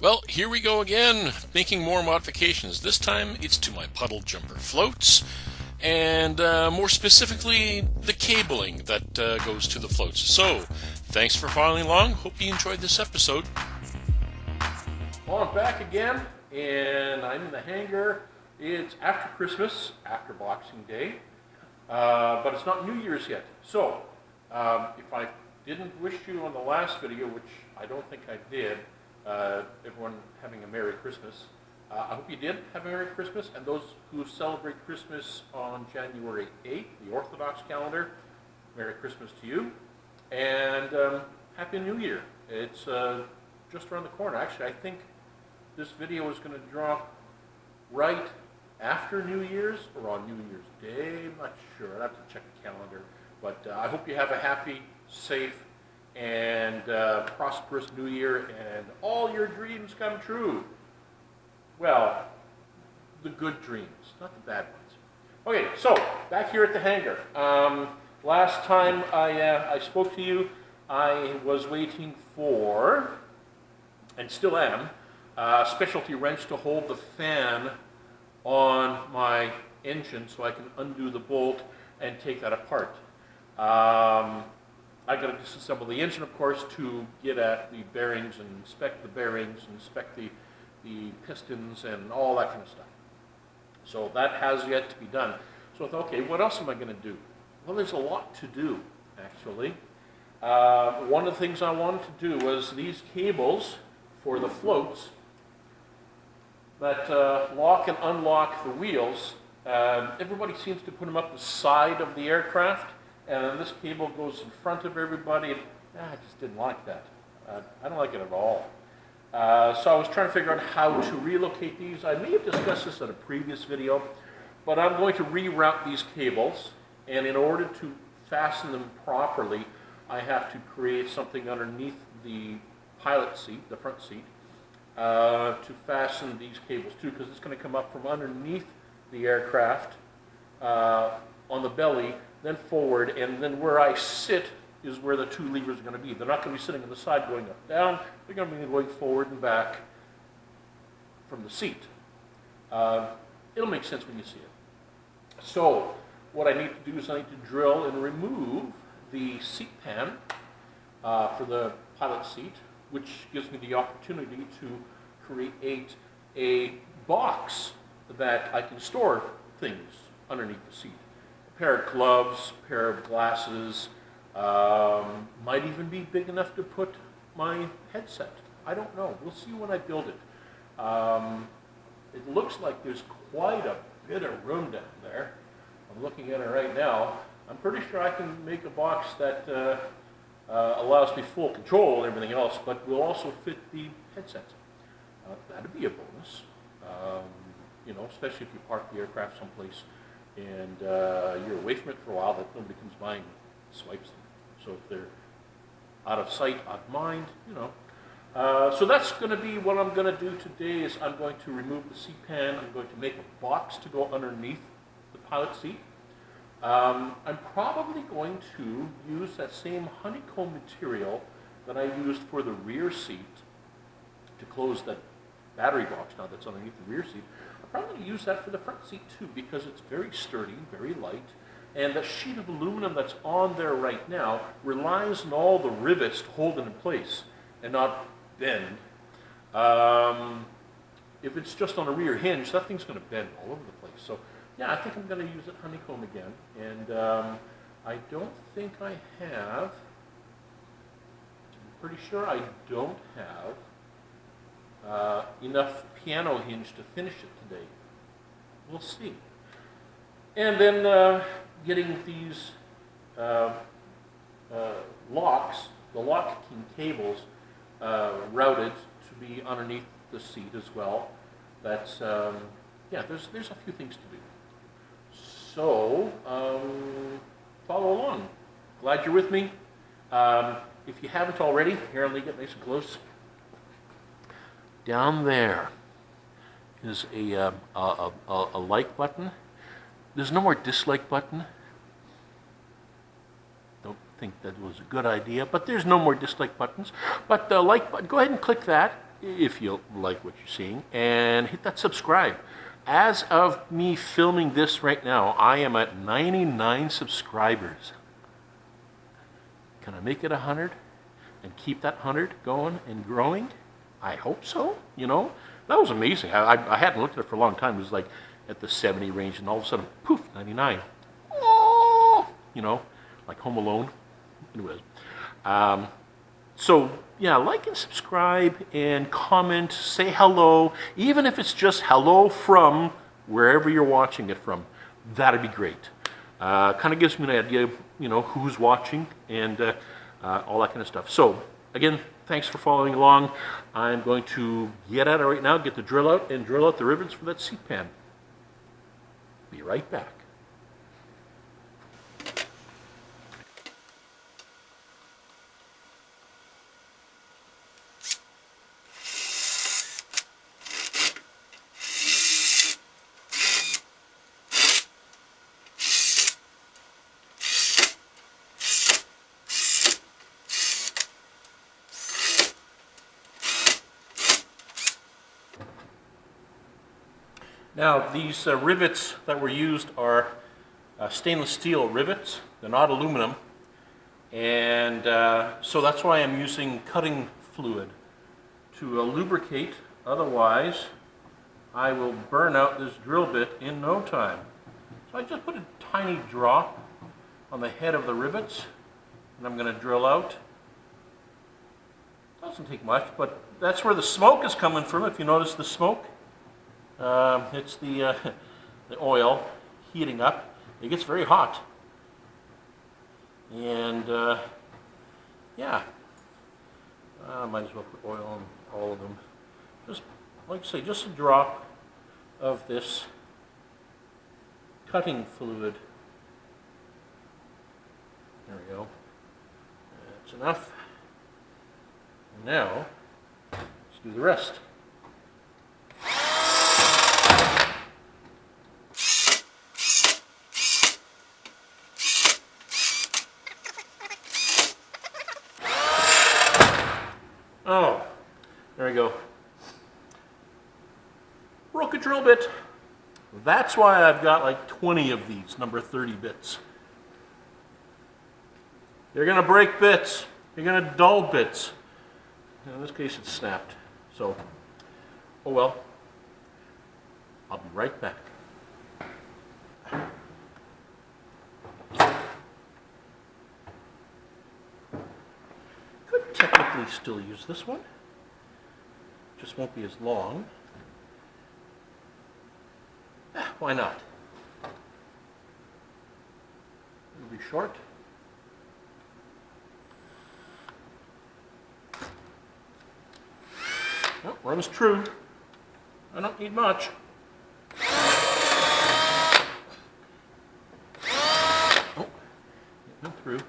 Well, here we go again, making more modifications. This time it's to my Puddle Jumper Floats, and more specifically, the cabling that goes to the floats. So, thanks for following along. Hope you enjoyed this episode. Well, I'm back again, and I'm in the hangar. It's after Christmas, after Boxing Day, but it's not New Year's yet. So, if I didn't wish you on the last video, which I don't think I did, everyone having a Merry Christmas. I hope you did have a Merry Christmas, and those who celebrate Christmas on January 8th, the Orthodox calendar, Merry Christmas to you, and Happy New Year. It's just around the corner. Actually, I think this video is going to drop right after New Year's or on New Year's Day. I'm not sure. I'd have to check the calendar, but I hope you have a happy, safe, and prosperous New Year, and all your dreams come true. Well, the good dreams, not the bad ones. Okay, so back here at the hangar. Last time I spoke to you, I was waiting for, and still am, a specialty wrench to hold the fan on my engine so I can undo the bolt and take that apart. I got to disassemble the engine, of course, to get at the bearings and inspect the bearings and inspect the pistons and all that kind of stuff. So that has yet to be done. So I thought, okay, what else am I going to do? Well, there's a lot to do, actually. One of the things I wanted to do was these cables for the floats that lock and unlock the wheels. Everybody seems to put them up the side of the aircraft, and then this cable goes in front of everybody. I just didn't like that. I don't like it at all. So I was trying to figure out how to relocate these. I may have discussed this in a previous video, but I'm going to reroute these cables, and in order to fasten them properly, I have to create something underneath the pilot seat, the front seat, to fasten these cables to, because it's going to come up from underneath the aircraft on the belly, then forward, and then where I sit is where the two levers are going to be. They're not going to be sitting on the side going up down. They're going to be going forward and back from the seat. It'll make sense when you see it. So what I need to do is I need to drill and remove the seat pan for the pilot seat, which gives me the opportunity to create a box that I can store things underneath the seat. A pair of gloves, a pair of glasses, might even be big enough to put my headset. I don't know. We'll see when I build it. It looks like there's quite a bit of room down there. I'm looking at it right now. I'm pretty sure I can make a box that allows me full control and everything else, but will also fit the headset. That'd be a bonus. You know, especially if you park the aircraft someplace and you're away from it for a while, that nobody comes by and swipes them. So if they're out of sight, out of mind, you know. So that's going to be what I'm going to do today. Is I'm going to remove the seat pan. I'm going to make a box to go underneath the pilot seat. I'm probably going to use that same honeycomb material that I used for the rear seat to close that battery box now that's underneath the rear seat. I'm probably going to use that for the front seat too, because it's very sturdy, very light. And the sheet of aluminum that's on there right now relies on all the rivets to hold it in place and not bend. If it's just on a rear hinge, that thing's going to bend all over the place. So yeah, I think I'm going to use it honeycomb again. And I don't think I have, I'm pretty sure I don't have enough piano hinge to finish it today. We'll see. And then getting these locks, the lock key cables, routed to be underneath the seat as well. That's, yeah, there's a few things to do. So, follow along. Glad you're with me. If you haven't already, here, let me get nice and close. Down there is a like button. There's no more dislike button. Don't think that was a good idea, but there's no more dislike buttons. But the like button, go ahead and click that. if you like what you're seeing, and hit that subscribe. As of me filming this right now, I am at 99 subscribers. Can I make it 100 and keep that 100 going and growing? I hope so. You know, that was amazing. I hadn't looked at it for a long time. It was like at the 70 range, and all of a sudden, poof, 99. Oh, you know, like Home Alone. Anyways, so yeah, like and subscribe and comment, say hello, even if it's just hello from wherever you're watching it from. That'd be great. Kind of gives me an idea, you know, who's watching and all that kind of stuff. So again, thanks for following along. I'm going to get at it right now, get the drill out, and drill out the rivets for that seat pan. Be right back. Now, these rivets that were used are stainless steel rivets. They're not aluminum. And so that's why I'm using cutting fluid to lubricate. Otherwise, I will burn out this drill bit in no time. So I just put a tiny drop on the head of the rivets, and I'm going to drill out. Doesn't take much, but that's where the smoke is coming from, if you notice the smoke. It's the oil heating up. It gets very hot. And yeah, I might as well put oil on all of them. Just, like I say, just a drop of this cutting fluid. There we go. That's enough. And now, let's do the rest. Oh, there we go. Broke a drill bit. That's why I've got like 20 of these number 30 bits. You're going to break bits. You're going to dull bits. In this case, it's snapped. So, oh well. I'll be right back. Could technically still use this one. Just won't be as long. Why not? It'll be short. Oh, runs true. I don't need much. Oh, getting through.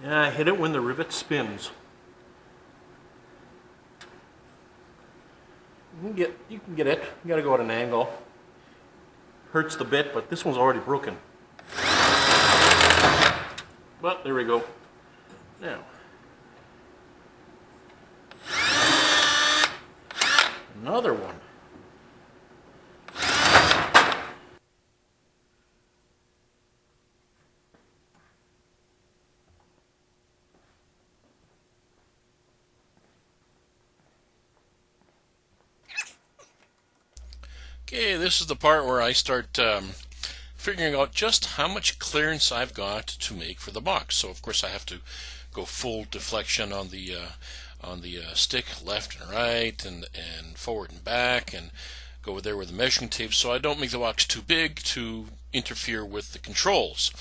I hit it when the rivet spins. You can get it. You got to go at an angle. Hurts the bit, but this one's already broken. But there we go. Now, another one. Okay, this is the part where I start figuring out just how much clearance I've got to make for the box. So of course I have to go full deflection on the stick, left and right, and forward and back, and go there with the measuring tape so I don't make the box too big to interfere with the controls.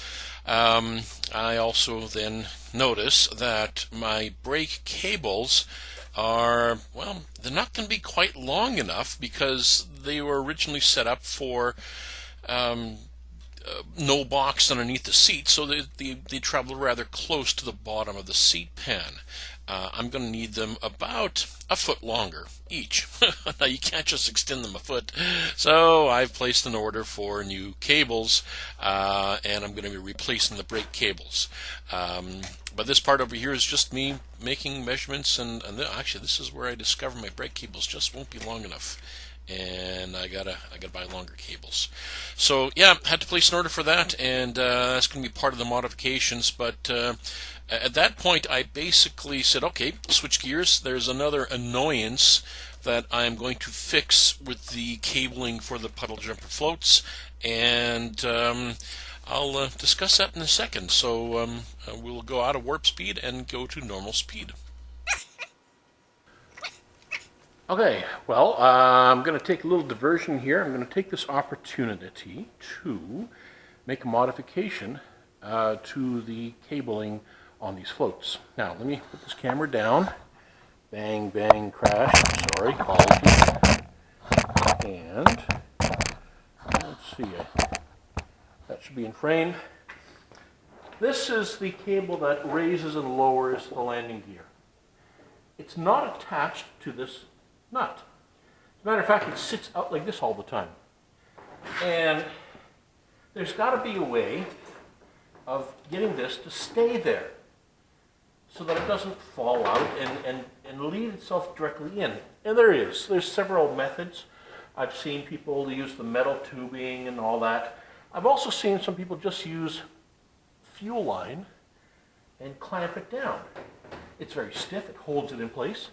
I also then notice that my brake cables are, well, they're not going to be quite long enough because they were originally set up for no box underneath the seat, so they travel rather close to the bottom of the seat pan. I'm going to need them about a foot longer each. Now you can't just extend them a foot, so I've placed an order for new cables, and I'm going to be replacing the brake cables. But this part over here is just me making measurements, and actually this is where I discover my brake cables just won't be long enough, and I gotta buy longer cables. So yeah, had to place an order for that, and that's going to be part of the modifications. But at that point, I basically said, okay, switch gears. There's another annoyance that I'm going to fix with the cabling for the Puddle Jumper Floats, and I'll discuss that in a second. So we'll go out of warp speed and go to normal speed. Okay, well, I'm going to take a little diversion here. I'm going to take this opportunity to make a modification to the cabling on these floats. Now, let me put this camera down. Bang, bang, crash. Sorry, apologies. And let's see, that should be in frame. This is the cable that raises and lowers the landing gear. It's not attached to this nut. As a matter of fact, it sits out like this all the time. And there's got to be a way of getting this to stay there so that it doesn't fall out and lead itself directly in. And there is. There's several methods. I've seen people use the metal tubing and all that. I've also seen some people just use fuel line and clamp it down. It's very stiff. It holds it in place.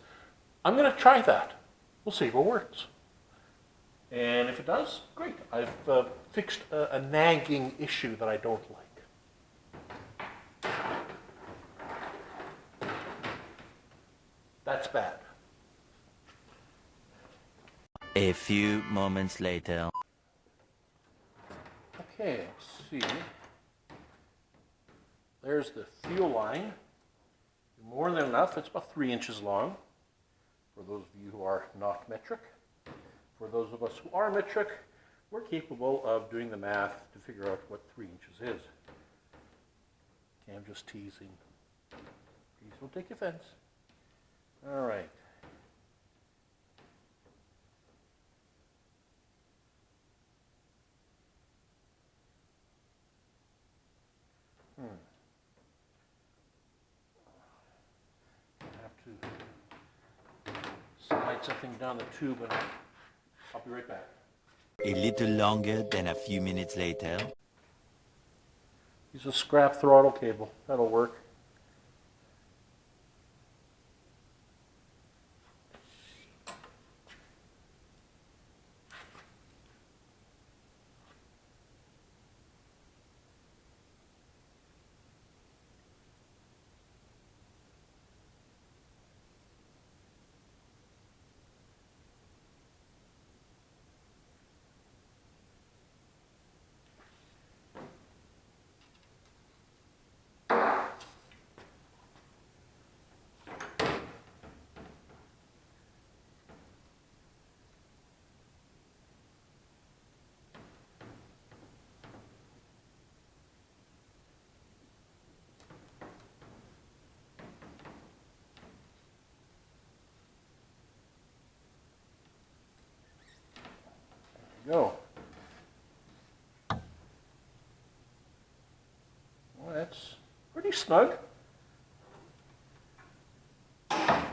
I'm going to try that. We'll see if it works. And if it does, great. I've fixed a nagging issue that I don't like. That's bad. A few moments later. Okay, let's see. There's the fuel line. More than enough. It's about 3 inches long. For those of you who are not metric. For those of us who are metric, we're capable of doing the math to figure out what 3 inches is. Okay, I'm just teasing. Please don't take offense. All right. Slide something down the tube and I'll be right back. A little longer than a few minutes later. Use a scrap throttle cable. That'll work. Go. Well, that's pretty snug. Now,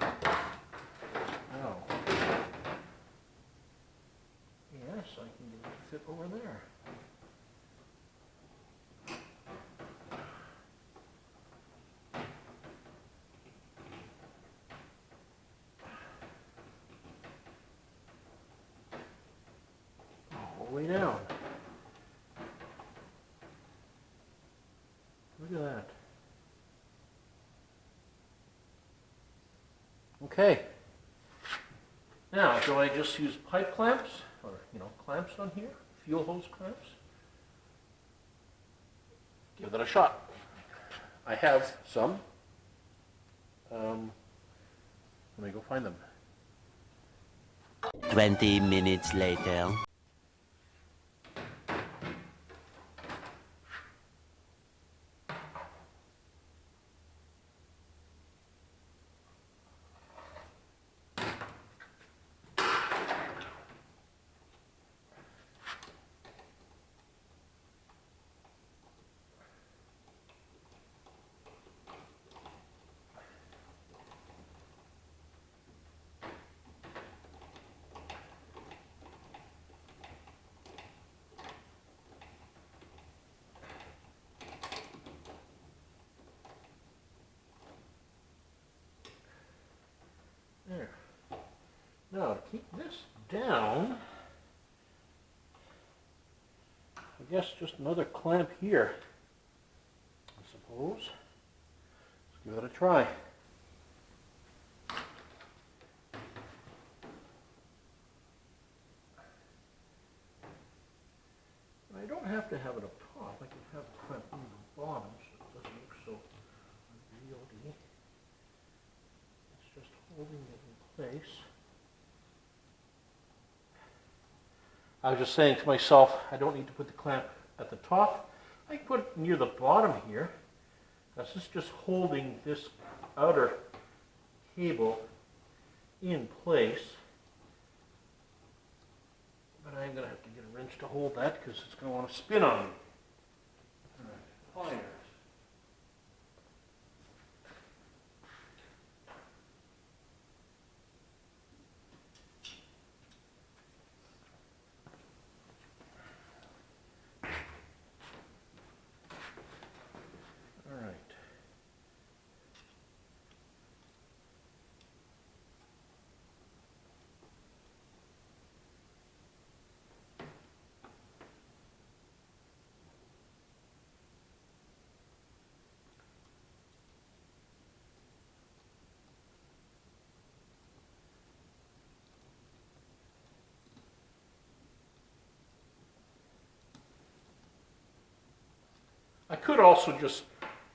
yes, I can get it to fit over there. Way down. Look at that. Okay. Now, do I just use pipe clamps? or clamps on here, fuel hose clamps. Give that a shot. I have some. Let me go find them. 20 minutes later. There. Now to keep this down, I guess just another clamp here, I suppose. Let's give it a try. I don't have to have it up top. I can have the clamp on the bottom so it doesn't look so unwieldy. It's just holding it in place. I was just saying to myself, I don't need to put the clamp at the top. I can put it near the bottom here. This is just holding this outer cable in place. But I'm going to have to get a wrench to hold that because it's going to want to spin on me. All right, pliers. All right. I could also just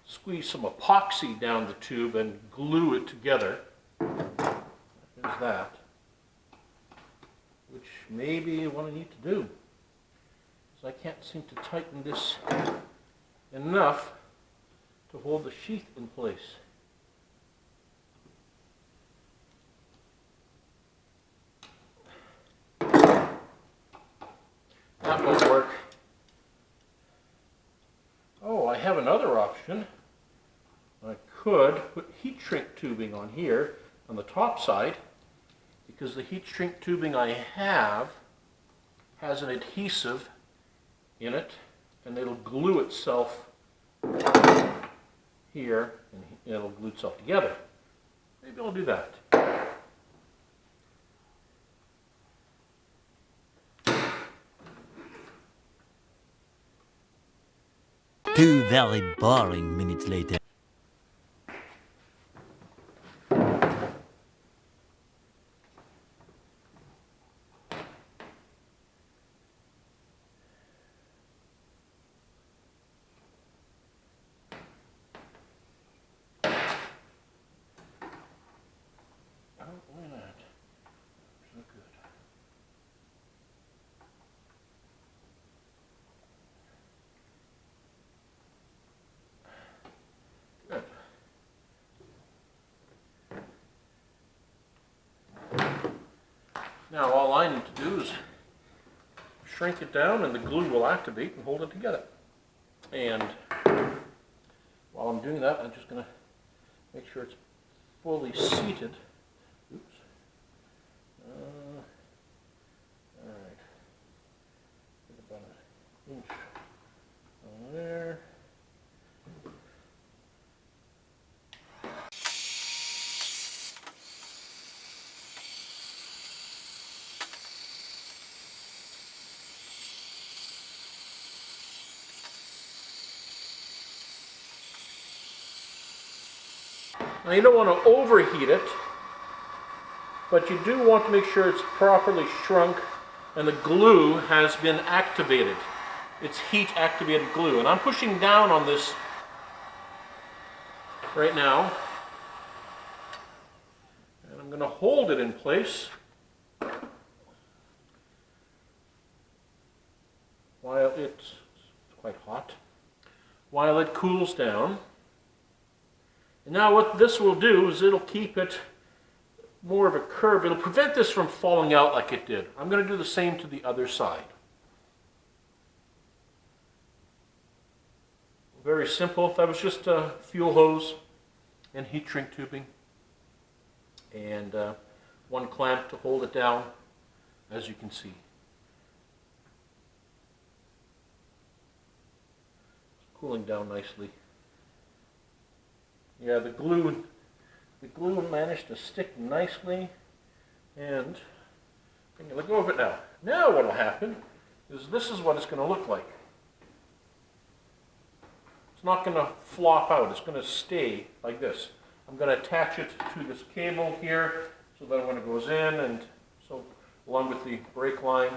squeeze some epoxy down the tube and glue it together. There's that. Which may be what I need to do. Because I can't seem to tighten this enough to hold the sheath in place. That won't work. Oh, I have another option. I could put heat shrink tubing on here on the top side because the heat shrink tubing I have has an adhesive in it and it'll glue itself here and it'll glue itself together. Maybe I'll do that. Two very boring minutes later. Why not? So good. Good. Now all I need to do is shrink it down and the glue will activate and hold it together. And while I'm doing that, I'm just going to make sure it's fully seated. Oops. All right. Get about an inch on there. Now you don't want to overheat it, but you do want to make sure it's properly shrunk and the glue has been activated. It's heat-activated glue. And I'm pushing down on this right now. And I'm going to hold it in place while it's quite hot, while it cools down. And now what this will do is it'll keep it more of a curve. It'll prevent this from falling out like it did. I'm going to do the same to the other side. Very simple. That was just a fuel hose and heat shrink tubing and one clamp to hold it down, as you can see. It's cooling down nicely. Yeah, the glue managed to stick nicely, and I'm going to let go of it now. Now what will happen is this is what it's going to look like. It's not going to flop out. It's going to stay like this. I'm going to attach it to this cable here so that when it goes in, and so along with the brake line,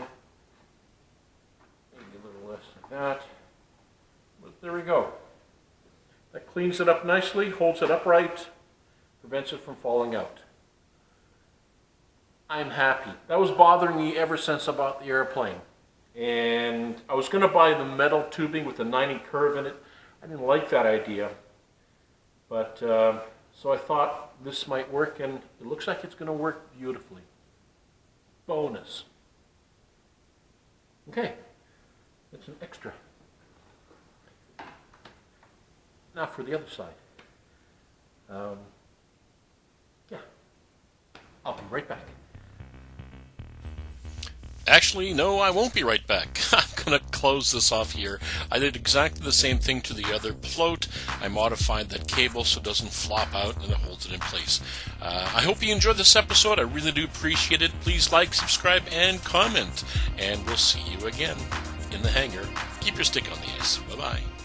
maybe a little less like that. But there we go. That cleans it up nicely, holds it upright, prevents it from falling out. I'm happy. That was bothering me ever since I bought the airplane. And I was going to buy the metal tubing with the 90 curve in it. I didn't like that idea. But so I thought this might work, and it looks like it's going to work beautifully. Bonus. Okay, that's an extra. Now for the other side. Yeah, I'll be right back. Actually, no, I won't be right back. I'm going to close this off here. I did exactly the same thing to the other float. I modified that cable so it doesn't flop out and it holds it in place. I hope you enjoyed this episode. I really do appreciate it. Please like, subscribe, and comment. And we'll see you again in the hangar. Keep your stick on the ice. Bye-bye.